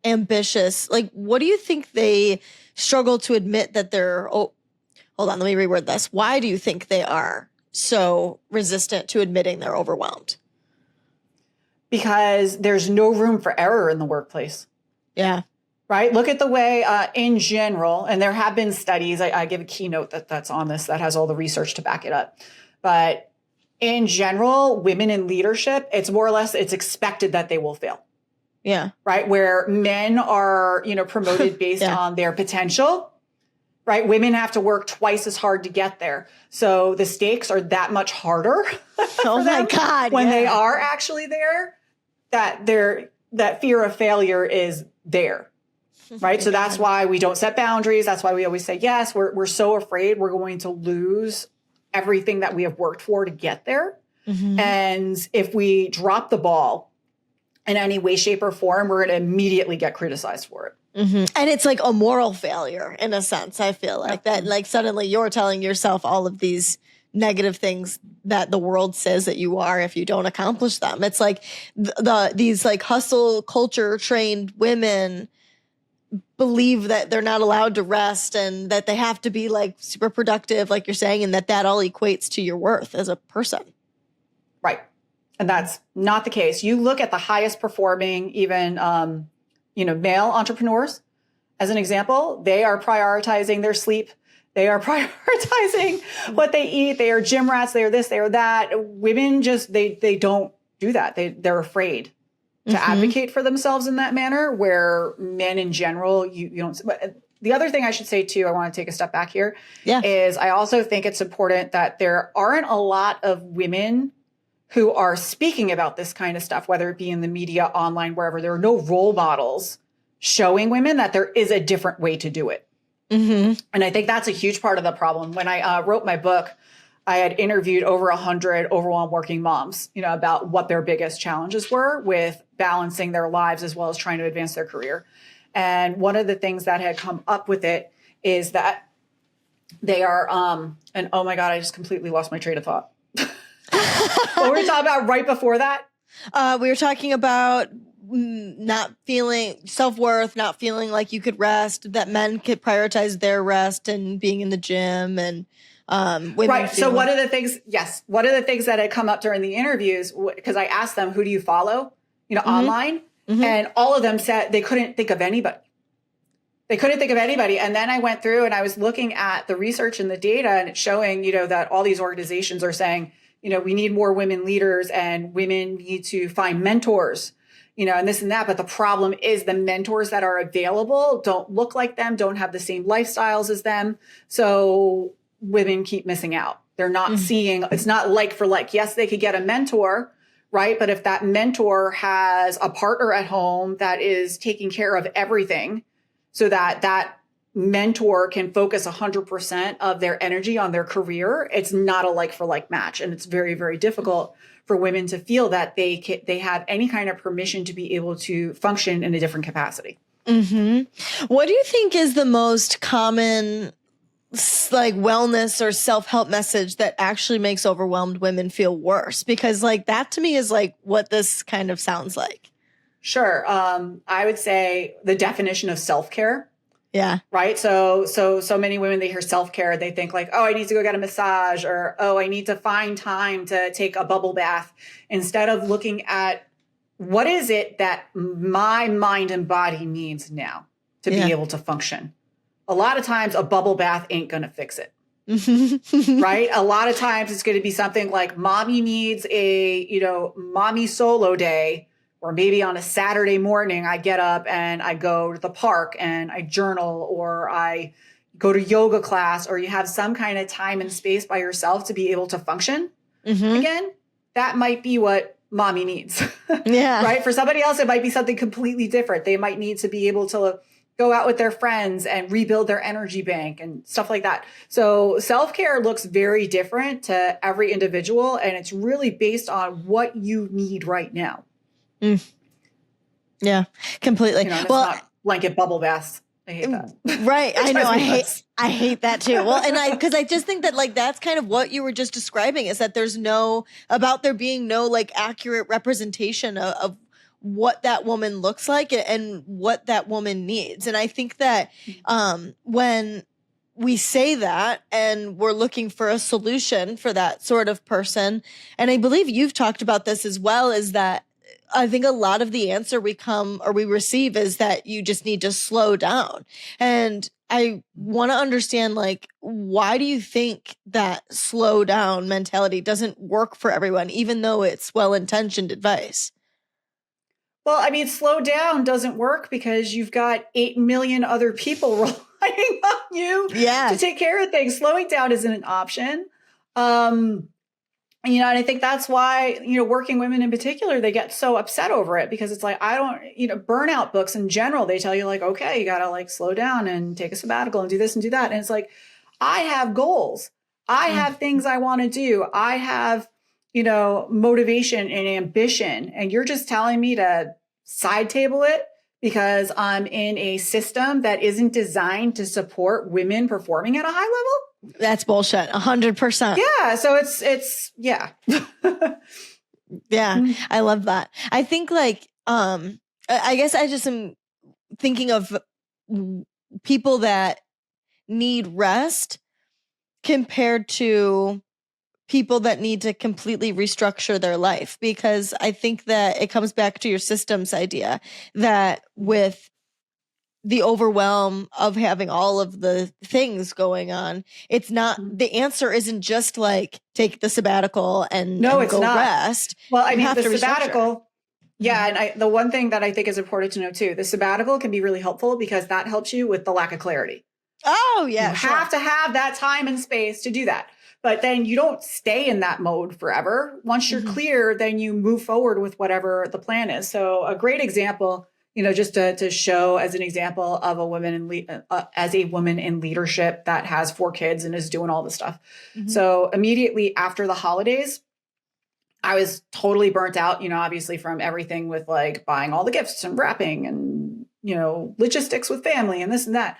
ambitious, like, what do you think they struggle to admit that they're, hold on, let me reword this. Why do you think they are so resistant to admitting they're overwhelmed? Because there's no room for error in the workplace. Yeah. Right? Look at the way in general, and there have been studies, I give a keynote that's on this that has all the research to back it up. But in general, women in leadership, it's more or less, it's expected that they will fail. Yeah. Right? Where men are, promoted based on their potential. Right? Women have to work twice as hard to get there. So the stakes are that much harder. Oh my God. When they are actually there, that fear of failure is there. Right? So that's why we don't set boundaries. That's why we always say, yes, we're so afraid we're going to lose everything that we have worked for to get there. And if we drop the ball in any way, shape, or form, we're going to immediately get criticized for it. And it's like a moral failure in a sense. I feel like that, like suddenly you're telling yourself all of these negative things that the world says that you are if you don't accomplish them. It's like these like hustle culture trained women believe that they're not allowed to rest and that they have to be like super productive, like you're saying, and that all equates to your worth as a person. Right. And that's not the case. You look at the highest performing, even, male entrepreneurs, as an example, they are prioritizing their sleep. They are prioritizing what they eat. They are gym rats. They are this, they are that. Women just, they don't do that. They're afraid to advocate for themselves in that manner, where men in general, you don't. But the other thing I should say too, I want to take a step back here, is I also think it's important that there aren't a lot of women who are speaking about this kind of stuff, whether it be in the media, online, wherever. There are no role models showing women that there is a different way to do it. And I think that's a huge part of the problem. When I wrote my book, I had interviewed over 100 overwhelmed working moms, about what their biggest challenges were with balancing their lives as well as trying to advance their career. And one of the things that had come up with it is that they are, and oh my God, I just completely lost my train of thought. What were we talking about right before that? We were talking about not feeling self-worth, not feeling like you could rest, that men could prioritize their rest and being in the gym, and women. Right. So one of the things that had come up during the interviews, because I asked them, who do you follow, online? And all of them said they couldn't think of anybody. And then I went through and I was looking at the research and the data, and it's showing, that all these organizations are saying, we need more women leaders and women need to find mentors, and this and that. But the problem is the mentors that are available don't look like them, don't have the same lifestyles as them. So women keep missing out. They're not seeing, it's not like for like. Yes, they could get a mentor, right? But if that mentor has a partner at home that is taking care of everything so that mentor can focus 100% of their energy on their career, it's not a like for like match. And it's very, very difficult for women to feel that they have any kind of permission to be able to function in a different capacity. What do you think is the most common like wellness or self-help message that actually makes overwhelmed women feel worse? Because like that to me is like what this kind of sounds like. Sure. I would say the definition of self-care. Yeah. Right. So many women, they hear self-care, they think like, oh, I need to go get a massage, or, oh, I need to find time to take a bubble bath, instead of looking at what is it that my mind and body needs now to be able to function? A lot of times a bubble bath ain't going to fix it. Right? A lot of times it's going to be something like mommy needs a, mommy solo day, or maybe on a Saturday morning, I get up and I go to the park and I journal, or I go to yoga class, or you have some kind of time and space by yourself to be able to function. Again, that might be what mommy needs. Yeah. Right? For somebody else, it might be something completely different. They might need to be able to go out with their friends and rebuild their energy bank and stuff like that. So self-care looks very different to every individual, and it's really based on what you need right now. Yeah, completely. It's not blanket bubble baths. I hate that. Right. I know. I hate that too. Well, and because I just think that that's kind of what you were just describing, is that there being no accurate representation of what that woman looks like and what that woman needs. And I think that when we say that and we're looking for a solution for that sort of person, and I believe you've talked about this as well, is that I think a lot of the answer we receive is that you just need to slow down. And I want to understand, why do you think that slow down mentality doesn't work for everyone, even though it's well-intentioned advice? Well, I mean, slow down doesn't work because you've got 8 million other people relying on you to take care of things. Slowing down isn't an option. And I think that's why, working women in particular, they get so upset over it, because it's like, burnout books in general, they tell you okay, you got to slow down and take a sabbatical and do this and do that. And it's like, I have goals. I have things I want to do. I have, motivation and ambition. And you're just telling me to side table it because I'm in a system that isn't designed to support women performing at a high level? That's bullshit. 100%. Yeah. So it's yeah. Yeah. I love that. I think I guess I just am thinking of people that need rest compared to people that need to completely restructure their life, because I think that it comes back to your systems idea, that with the overwhelm of having all of the things going on, it's not, the answer isn't just take the sabbatical and go rest. Well, I mean, the sabbatical, and the one thing that I think is important to know too, the sabbatical can be really helpful because that helps you with the lack of clarity. Oh yeah. You have to have that time and space to do that. But then you don't stay in that mode forever. Once you're clear, then you move forward with whatever the plan is. So a great example, just to show as an example of a woman in leadership that has 4 kids and is doing all this stuff. So immediately after the holidays, I was totally burnt out, obviously from everything with buying all the gifts and wrapping and, logistics with family and this and that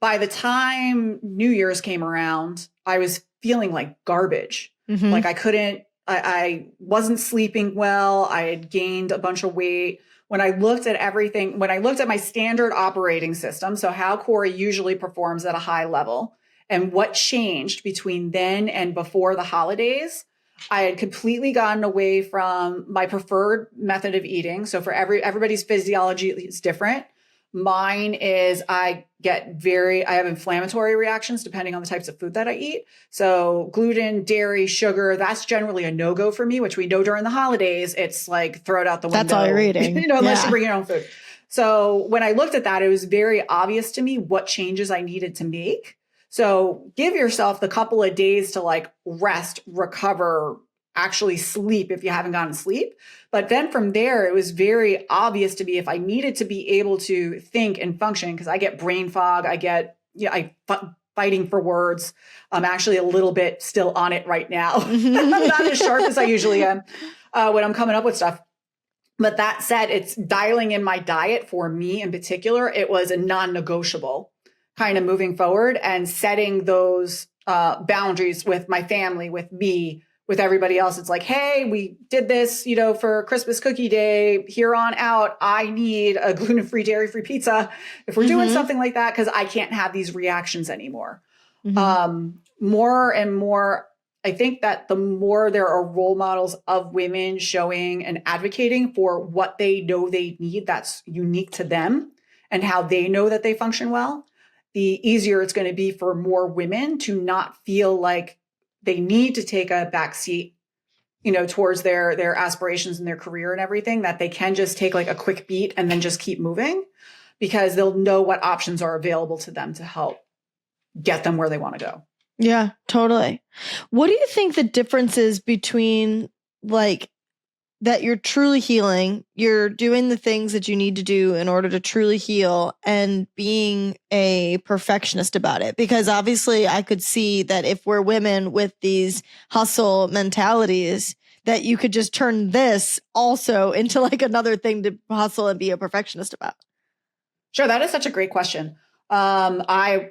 by the New Year's came around, I was feeling like garbage. I wasn't sleeping well. I had gained a bunch of weight. When I looked at my standard operating system, so how Corrie usually performs at a high level, and what changed between then and before the holidays, I had completely gotten away from my preferred method of eating. So for everybody's physiology is different. Mine is I have inflammatory reactions depending on the types of food that I eat. So gluten, dairy, sugar, that's generally a no-go for me, which we know during the holidays, it's throw it out the window. That's all you're eating. Unless you bring your own food. So when I looked at that, it was very obvious to me what changes I needed to make. So give yourself the couple of days to rest, recover, actually sleep if you haven't gotten sleep. But then from there, it was very obvious to me if I needed to be able to think and function, because I get brain fog, fighting for words. I'm actually a little bit still on it right now. I'm not as sharp as I usually am when I'm coming up with stuff. But that said, it's dialing in my diet for me in particular. It was a non-negotiable kind of moving forward and setting those boundaries with my family, with me, with everybody else. It's hey, we did this, for Christmas cookie day. Here on out, I need a gluten-free, dairy-free pizza if we're doing something like that, because I can't have these reactions anymore. More and more, I think that the more there are role models of women showing and advocating for what they know they need that's unique to them and how they know that they function well, the easier it's going to be for more women to not feel like they need to take a back seat, towards their aspirations and their career and everything, that they can just take like a quick beat and then just keep moving because they'll know what options are available to them to help get them where they want to go. Yeah, totally. What do you think the difference is between like that you're truly healing, you're doing the things that you need to do in order to truly heal, and being a perfectionist about it? Because obviously I could see that if we're women with these hustle mentalities, that you could just turn this also into like another thing to hustle and be a perfectionist about. Sure. That is such a great question. I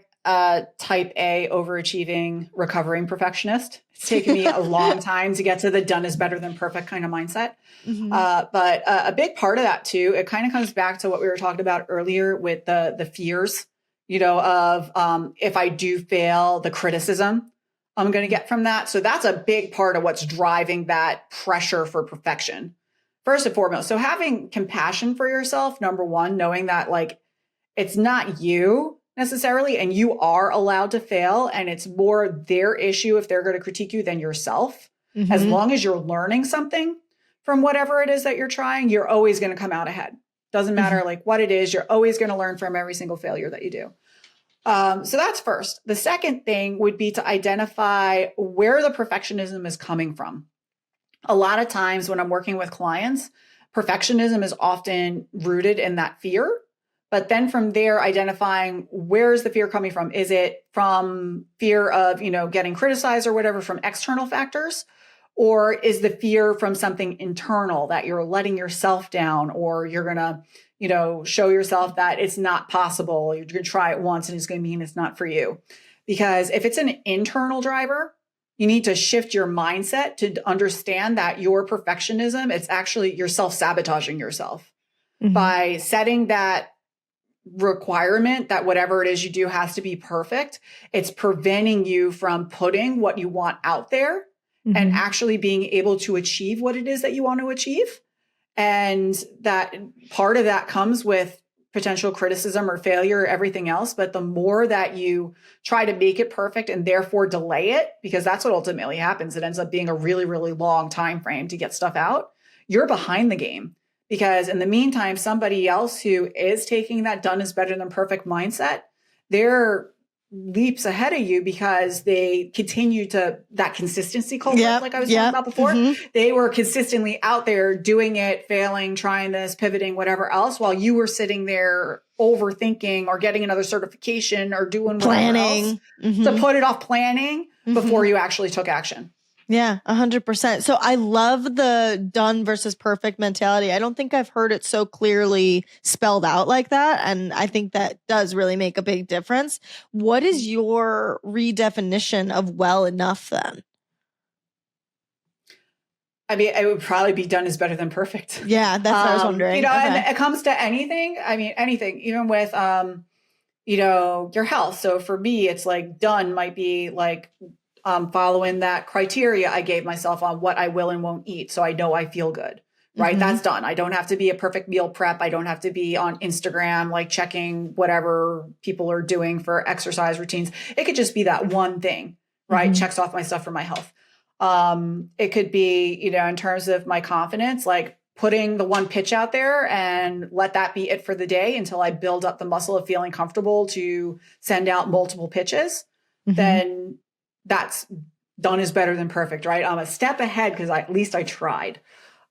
type A, overachieving, recovering perfectionist. It's taken me a long time to get to the done is better than perfect kind of mindset. Mm-hmm. But a big part of that too, it kind of comes back to what we were talking about earlier with the fears, of if I do fail, the criticism I'm going to get from that. So that's a big part of what's driving that pressure for perfection, first and foremost. So having compassion for yourself, number one, knowing that like it's not you necessarily, and you are allowed to fail, and it's more their issue if they're going to critique you than yourself. Mm-hmm. As long as you're learning something from whatever it is that you're trying, you're always going to come out ahead. Doesn't matter like what it is, you're always going to learn from every single failure that you do. So that's first. The second thing would be to identify where the perfectionism is coming from. A lot of times when I'm working with clients, perfectionism is often rooted in that fear. But then from there, identifying where is the fear coming from? Is it from fear of, getting criticized or whatever from external factors? Or is the fear from something internal that you're letting yourself down, or you're going to, show yourself that it's not possible. You're going to try it once and it's going to mean it's not for you. Because if it's an internal driver, you need to shift your mindset to understand that your perfectionism, it's actually you're self-sabotaging yourself by setting that requirement that whatever it is you do has to be perfect. It's preventing you from putting what you want out there and actually being able to achieve what it is that you want to achieve. And that part of that comes with potential criticism or failure or everything else. But the more that you try to make it perfect and therefore delay it, because that's what ultimately happens, it ends up being a really, really long time frame to get stuff out. You're behind the game. Because in the meantime, somebody else who is taking that done is better than perfect mindset, they're leaps ahead of you because they continue to that consistency culture, like I was talking about before. They were consistently out there doing it, failing, trying this, pivoting, whatever else, while you were sitting there overthinking or getting another certification or doing planning to put it off planning before you actually took action. Yeah, 100%. So I love the done versus perfect mentality. I don't think I've heard it so clearly spelled out like that. And I think that does really make a big difference. What is your redefinition of well enough then? I mean, it would probably be done is better than perfect. Yeah, that's what I was wondering. And it comes to anything. I mean, anything, even with, your health. So for me, it's like done might be like, following that criteria I gave myself on what I will and won't eat. So I know I feel good, right? That's done. I don't have to be a perfect meal prep. I don't have to be on Instagram, like checking whatever people are doing for exercise routines. It could just be that one thing, right? Checks off my stuff for my health. It could be, in terms of my confidence, like putting the one pitch out there and let that be it for the day until I build up the muscle of feeling comfortable to send out multiple pitches. Then that's done is better than perfect, right? I'm a step ahead because at least I tried.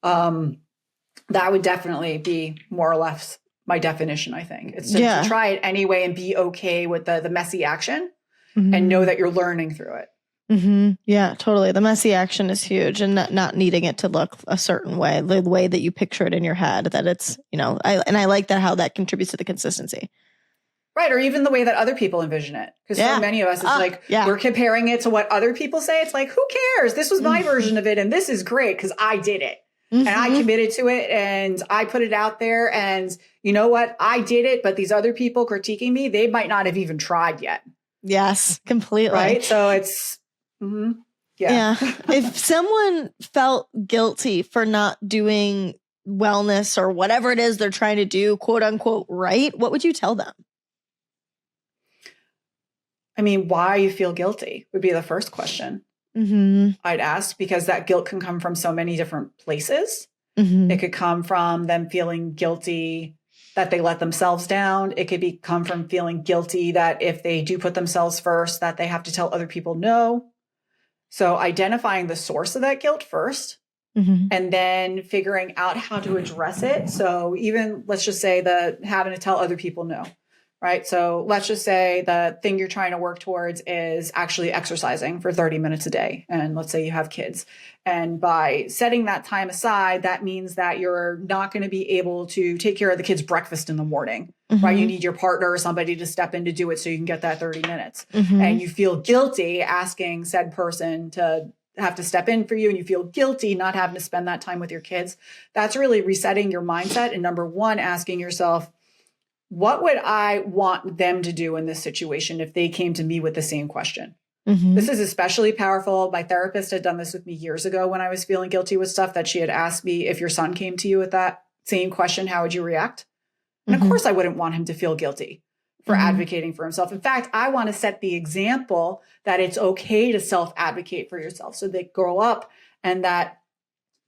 That would definitely be more or less my definition, I think. It's to try it anyway and be okay with the messy action and know that you're learning through it. Yeah, totally. The messy action is huge, and not needing it to look a certain way, the way that you picture it in your head, that it's, I like that, how that contributes to the consistency. Right. Or even the way that other people envision it. Because so many of us, it's we're comparing it to what other people say. It's like, who cares? This was my version of it. And this is great because I did it. And I committed to it and I put it out there. And you know what? I did it. But these other people critiquing me, they might not have even tried yet. Yes, completely. Right. So it's. Yeah. If someone felt guilty for not doing wellness or whatever it is they're trying to do, quote unquote, right, what would you tell them? I mean, why you feel guilty would be the first question I'd ask, because that guilt can come from so many different places. It could come from them feeling guilty that they let themselves down. It could come from feeling guilty that if they do put themselves first, that they have to tell other people no. So identifying the source of that guilt first, and then figuring out how to address it. So even, let's just say, the having to tell other people no, right? So let's just say the thing you're trying to work towards is actually exercising for 30 minutes a day. And let's say you have kids. And by setting that time aside, that means that you're not going to be able to take care of the kids' breakfast in the morning, right? You need your partner or somebody to step in to do it so you can get that 30 minutes. And you feel guilty asking said person to have to step in for you, and you feel guilty not having to spend that time with your kids. That's really resetting your mindset. And number one, asking yourself, what would I want them to do in this situation if they came to me with the same question? This is especially powerful. My therapist had done this with me years ago when I was feeling guilty with stuff, that she had asked me, if your son came to you with that same question, how would you react? And of course, I wouldn't want him to feel guilty for advocating for himself. In fact, I want to set the example that it's okay to self-advocate for yourself, so they grow up and that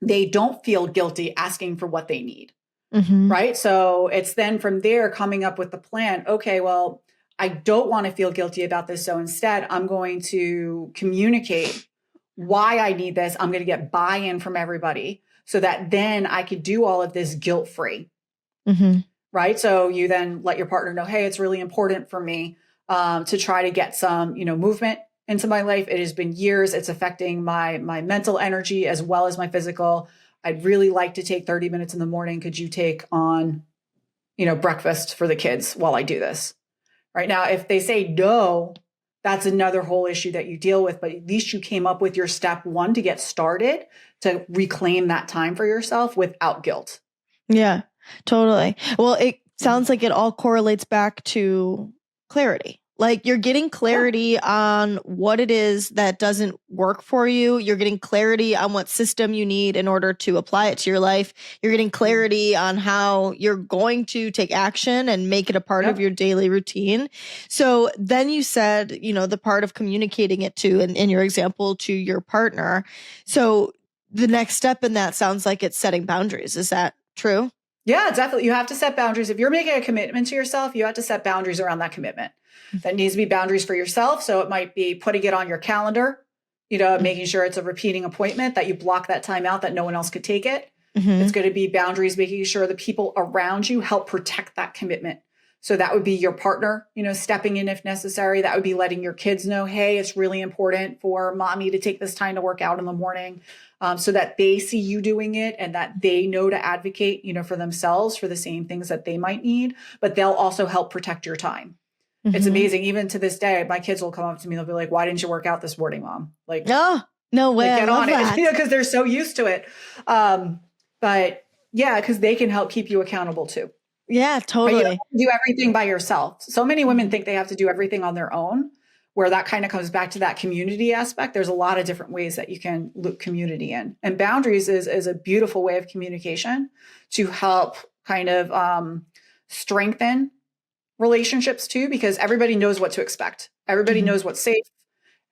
they don't feel guilty asking for what they need. Right? So it's then from there coming up with the plan. Okay, well, I don't want to feel guilty about this. So instead, I'm going to communicate why I need this. I'm going to get buy-in from everybody so that then I could do all of this guilt-free. Right? So you then let your partner know, hey, it's really important for me to try to get some, movement into my life. It has been years. It's affecting my mental energy as well as my physical. I'd really like to take 30 minutes in the morning. Could you take on, breakfast for the kids while I do this? Right now, if they say no, that's another whole issue that you deal with. But at least you came up with your step one to get started to reclaim that time for yourself without guilt. Yeah, totally. Well, it sounds like it all correlates back to clarity. Like, you're getting clarity on what it is that doesn't work for you. You're getting clarity on what system you need in order to apply it to your life. You're getting clarity on how you're going to take action and make it a part of your daily routine. So then you said, the part of communicating it to, in your example, to your partner. So the next step in that sounds like it's setting boundaries. Is that true? Yeah, definitely. You have to set boundaries. If you're making a commitment to yourself, you have to set boundaries around that commitment. That needs to be boundaries for yourself. So it might be putting it on your calendar, making sure it's a repeating appointment, that you block that time out, that no one else could take it. It's going to be boundaries, making sure the people around you help protect that commitment. So that would be your partner, stepping in if necessary. That would be letting your kids know, hey, it's really important for mommy to take this time to work out in the morning, so that they see you doing it and that they know to advocate, for themselves for the same things that they might need, but they'll also help protect your time. It's amazing. Even to this day, my kids will come up to me. They'll be like, why didn't you work out this morning, Mom? Like, oh, no way. Get on that. it, because they're so used to it. But yeah, because they can help keep you accountable too. Yeah, totally. You don't have to do everything by yourself. So many women think they have to do everything on their own, where that kind of comes back to that community aspect. There's a lot of different ways that you can loop community in. And boundaries is a beautiful way of communication to help kind of strengthen relationships too, because everybody knows what to expect. Everybody knows what's safe.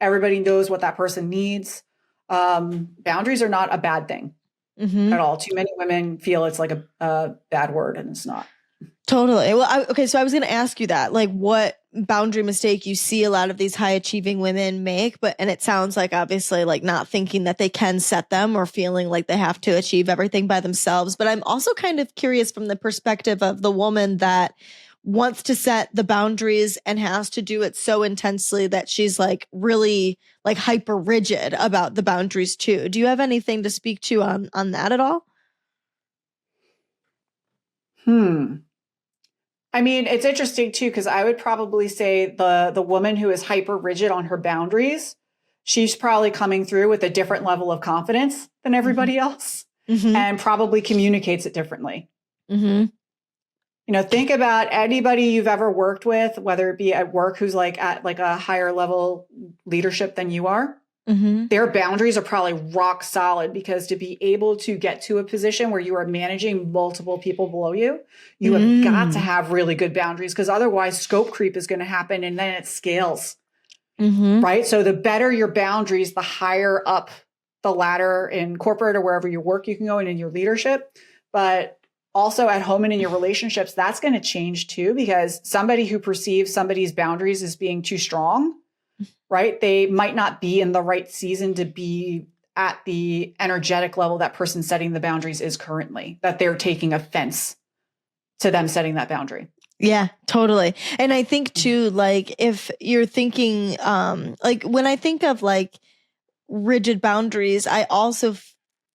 Everybody knows what that person needs. Boundaries are not a bad thing at all. Too many women feel it's like a bad word, and it's not. Totally. Well, so I was going to ask you that, like, what boundary mistake you see a lot of these high achieving women make, and it sounds like obviously like not thinking that they can set them or feeling like they have to achieve everything by themselves. But I'm also kind of curious from the perspective of the woman that wants to set the boundaries and has to do it so intensely that she's like really like hyper rigid about the boundaries too. Do you have anything to speak to on that at all? I mean, it's interesting too, because I would probably say the woman who is hyper rigid on her boundaries, she's probably coming through with a different level of confidence than everybody else, and probably communicates it differently. Think about anybody you've ever worked with, whether it be at work, who's like at like a higher level leadership than you are. their boundaries are probably rock solid, because to be able to get to a position where you are managing multiple people below you, you have got to have really good boundaries, because otherwise scope creep is going to happen and then it scales. Right? So the better your boundaries, the higher up the ladder in corporate or wherever you work you can go, and in your leadership. But also at home and in your relationships, that's going to change too, because somebody who perceives somebody's boundaries as being too strong, right? They might not be in the right season to be at the energetic level that person setting the boundaries is currently, that they're taking offense to them setting that boundary. Yeah, totally. And I think too, like, if you're thinking, like when I think of like rigid boundaries, I also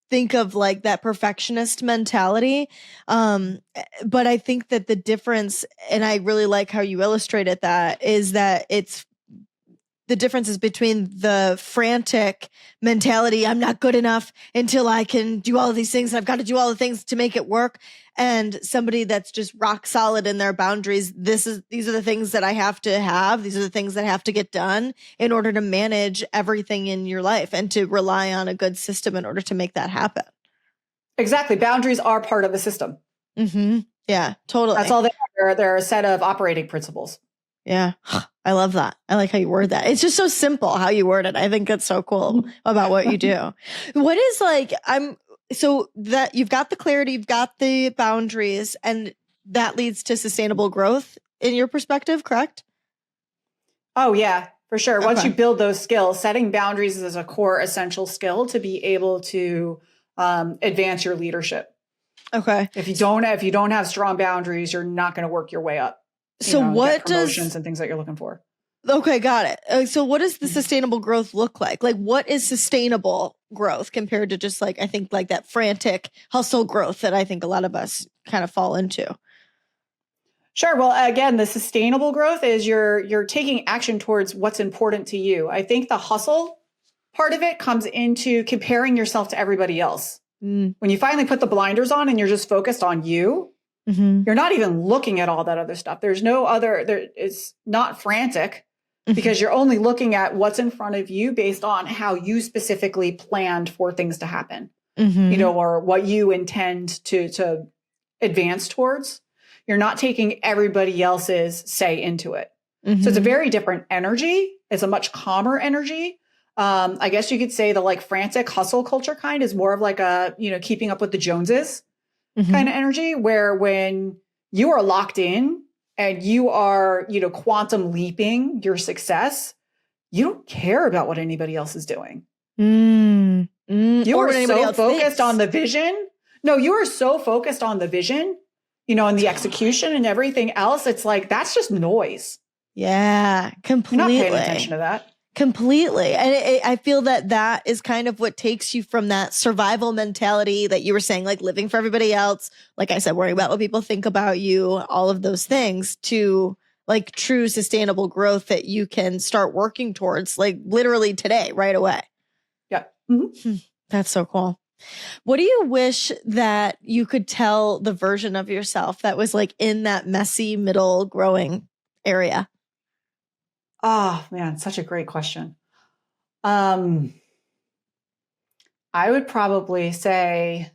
think of like that perfectionist mentality. But I think that the difference, and I really like how you illustrated that, is that the difference is between the frantic mentality, I'm not good enough until I can do all of these things, and I've got to do all the things to make it work, and somebody that's just rock solid in their boundaries. These are the things that I have to have. These are the things that have to get done in order to manage everything in your life, and to rely on a good system in order to make that happen. Exactly. Boundaries are part of a system. Yeah, totally. That's all they are. They're a set of operating principles. Yeah. I love that. I like how you word that. It's just so simple how you word it. I think it's so cool about what you do. What is like, so that you've got the clarity, you've got the boundaries, and that leads to sustainable growth in your perspective, correct? Oh yeah, for sure. Okay. Once you build those skills, setting boundaries is a core essential skill to be able to advance your leadership. Okay. If you don't have strong boundaries, you're not going to work your way up. So what promotions and things that you're looking for. Okay, got it. So what does the sustainable growth look like? Like, what is sustainable growth compared to just like, I think like that frantic hustle growth that I think a lot of us kind of fall into? Sure. Well, again, the sustainable growth is you're taking action towards what's important to you. I think the hustle part of it comes into comparing yourself to everybody else. When you finally put the blinders on and you're just focused on you, you're not even looking at all that other stuff. There is not frantic, because you're only looking at what's in front of you based on how you specifically planned for things to happen, or what you intend to advance towards. You're not taking everybody else's say into it. So it's a very different energy. It's a much calmer energy. I guess you could say the like frantic hustle culture kind is more of like a, keeping up with the Joneses kind of energy, where when you are locked in and you are, quantum leaping your success, you don't care about what anybody else is doing. You are so focused on the vision. No, you are so focused on the vision, and the execution and everything else. It's like, that's just noise. Yeah, completely. You're not paying attention to that. Completely. And I feel that is kind of what takes you from that survival mentality that you were saying, like living for everybody else. Like I said, worrying about what people think about you, all of those things, to like true sustainable growth that you can start working towards, like literally today, right away. Yeah. That's so cool. What do you wish that you could tell the version of yourself that was like in that messy middle growing area? Oh man, such a great question. I would probably say,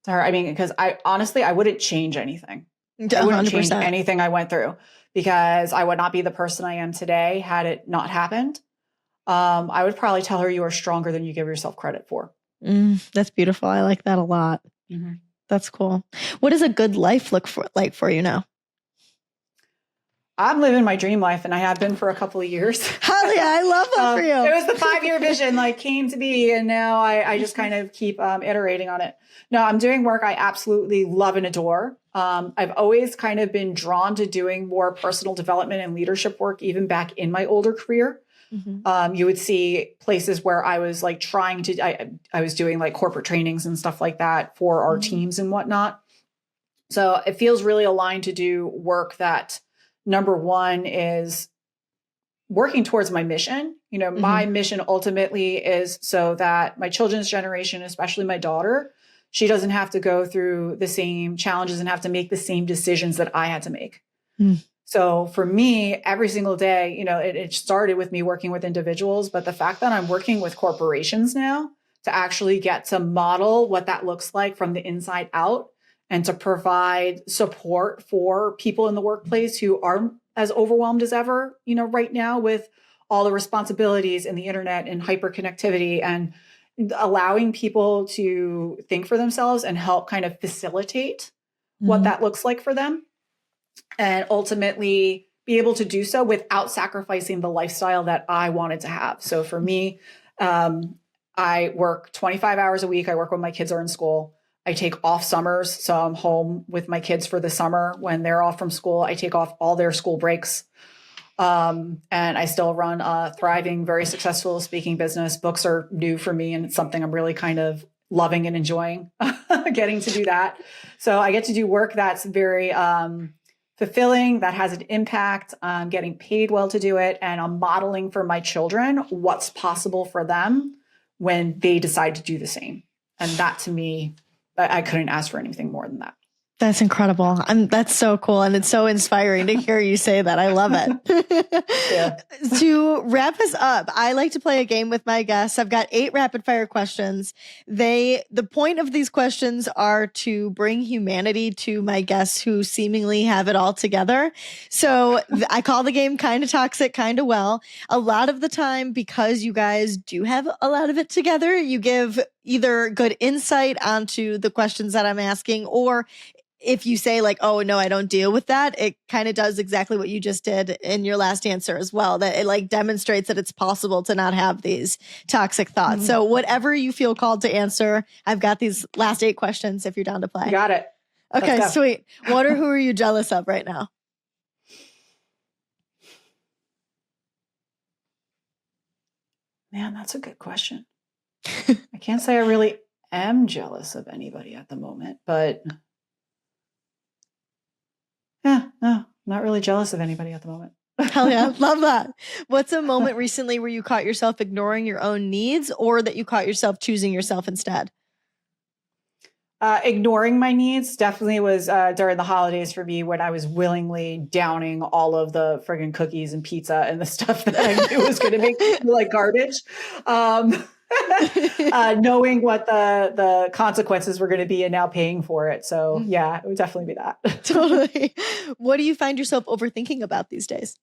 because I wouldn't change anything. 100%. I wouldn't change anything I went through, because I would not be the person I am today had it not happened. I would probably tell her you are stronger than you give yourself credit for. That's beautiful. I like that a lot. That's cool. What does a good life look like for you now? I'm living my dream life, and I have been for a couple of years. Hell yeah, I love that for you. It was the 5-year vision came to be, and now I just kind of keep iterating on it. No, I'm doing work I absolutely love and adore. I've always kind of been drawn to doing more personal development and leadership work, even back in my older career. You would see places where I was like I was doing like corporate trainings and stuff like that for our teams and whatnot. So it feels really aligned to do work that, number one, is working towards my mission. My mission ultimately is so that my children's generation, especially my daughter, she doesn't have to go through the same challenges and have to make the same decisions that I had to make. So for me, every single day, it started with me working with individuals, but the fact that I'm working with corporations now to actually get to model what that looks like from the inside out and to provide support for people in the workplace who are as overwhelmed as ever, right now with all the responsibilities and the internet and hyperconnectivity, and allowing people to think for themselves and help kind of facilitate what that looks like for them, and ultimately be able to do so without sacrificing the lifestyle that I wanted to have. So for me, I work 25 hours a week. I work when my kids are in school. I take off summers. So I'm home with my kids for the summer. When they're off from school, I take off all their school breaks. And I still run a thriving, very successful speaking business. Books are new for me, and it's something I'm really kind of loving and enjoying getting to do that. So I get to do work that's very fulfilling, that has an impact. I'm getting paid well to do it. And I'm modeling for my children what's possible for them when they decide to do the same. And that, to me, I couldn't ask for anything more than that. That's incredible. That's so cool. And it's so inspiring to hear you say that. I love it. Yeah. To wrap us up, I like to play a game with my guests. I've got 8 rapid fire questions. The point of these questions are to bring humanity to my guests who seemingly have it all together. So I call the game Kind of Toxic, Kind of Well. A lot of the time, because you guys do have a lot of it together, you give either good insight onto the questions that I'm asking, or if you say like, oh, no, I don't deal with that, it kind of does exactly what you just did in your last answer as well, that it like demonstrates that it's possible to not have these toxic thoughts. Mm-hmm. So whatever you feel called to answer, I've got these last 8 questions if you're down to play. You got it. Okay, sweet. What or who are you jealous of right now? Man, that's a good question. I can't say I really am jealous of anybody at the moment, but yeah, no, not really jealous of anybody at the moment. Hell yeah. Love that. What's a moment recently where you caught yourself ignoring your own needs, or that you caught yourself choosing yourself instead? Ignoring my needs definitely was during the holidays for me, when I was willingly downing all of the friggin' cookies and pizza and the stuff that I knew was going to make me feel like garbage. Knowing what the consequences were going to be and now paying for it. So yeah, it would definitely be that. Totally. What do you find yourself overthinking about these days?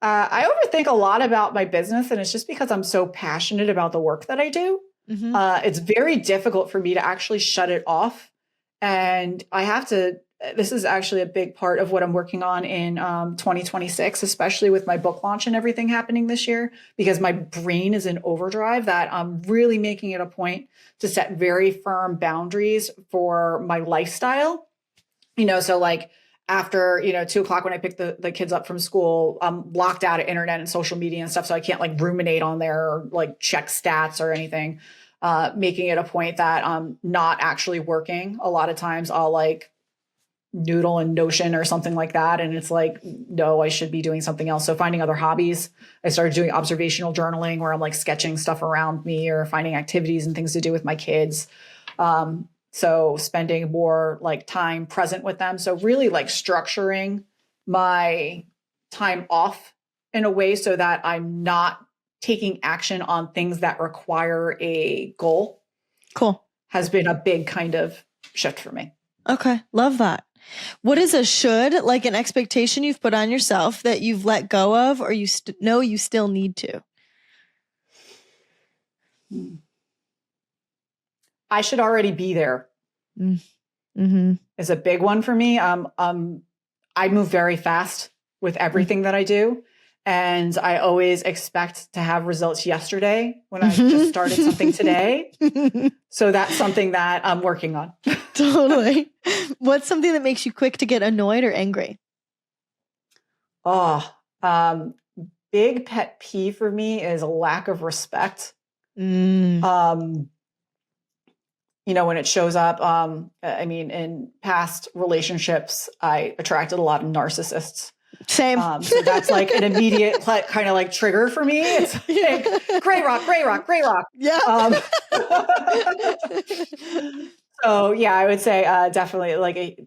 I overthink a lot about my business, and it's just because I'm so passionate about the work that I do. Mm-hmm. It's very difficult for me to actually shut it off. And I have to, this is actually a big part of what I'm working on in 2026, especially with my book launch and everything happening this year, because my brain is in overdrive, that I'm really making it a point to set very firm boundaries for my lifestyle. So like after, 2:00 when I pick the kids up from school, I'm locked out of internet and social media and stuff. So I can't like ruminate on there or like check stats or anything, making it a point that I'm not actually working. A lot of times I'll like noodle in Notion or something like that. And it's like, no, I should be doing something else. So finding other hobbies. I started doing observational journaling, where I'm like sketching stuff around me or finding activities and things to do with my kids. So spending more like time present with them. So really like structuring my time off in a way so that I'm not taking action on things that require a goal. Cool. Has been a big kind of shift for me. Okay. Love that. What is a should, like an expectation you've put on yourself that you've let go of, or you know you still need to? I should already be there. Mm-hmm. Is a big one for me. I move very fast with everything that I do. And I always expect to have results yesterday when I just started something today. So that's something that I'm working on. Totally. What's something that makes you quick to get annoyed or angry? Big pet peeve for me is a lack of respect. When it shows up, in past relationships, I attracted a lot of narcissists. Same. So that's like an immediate kind of like trigger for me. It's like, gray rock. Yeah. So yeah, I would say definitely like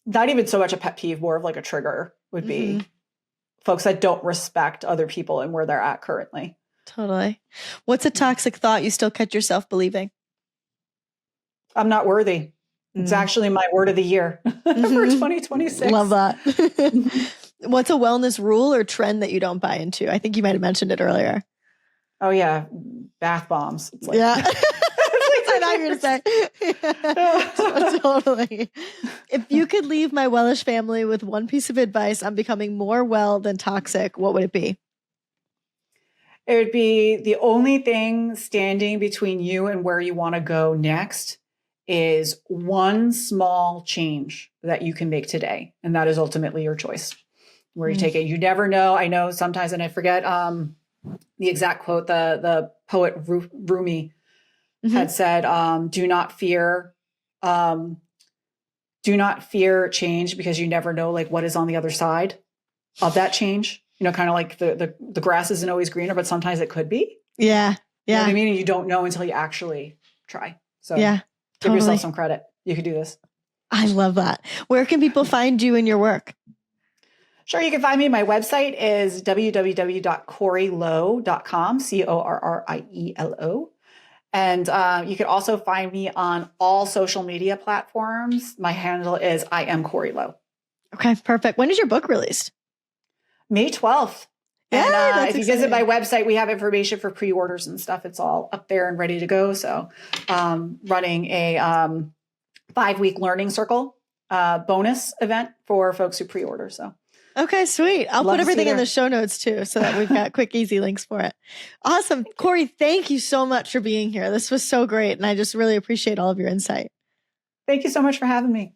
not even so much a pet peeve, more of like a trigger would be folks that don't respect other people and where they're at currently. Totally. What's a toxic thought you still catch yourself believing? I'm not worthy. It's actually my word of the year for 2026. Love that. What's a wellness rule or trend that you don't buy into? I think you might have mentioned it earlier. Oh yeah. Bath bombs. It's like, yeah. I know you're going to say. Totally. If you could leave my Wellish family with one piece of advice on becoming more well than toxic, what would it be? It would be the only thing standing between you and where you want to go next is one small change that you can make today. And that is ultimately your choice where you take it. You never know. I know sometimes, and I forget the exact quote, the poet Rumi had said, do not fear change because you never know like what is on the other side of that change. You know, kind of like the grass isn't always greener, but sometimes it could be. Yeah. You know what I mean? And you don't know until you actually try. So give yourself some credit. You could do this. I love that. Where can people find you and your work? Sure. You can find me. My website is www.corrielo.com, CORRIELO. And you can also find me on all social media platforms. My handle is I am Corrie Lo. Okay, perfect. When is your book released? May 12th. Yeah, and if you visit my website, we have information for pre-orders and stuff. It's all up there and ready to go. So running a 5-week learning circle bonus event for folks who pre-order. So. Okay, sweet. I'll put everything in the show notes too, so that we've got quick, easy links for it. Awesome. Corrie, thank you so much for being here. This was so great. And I just really appreciate all of your insight. Thank you so much for having me.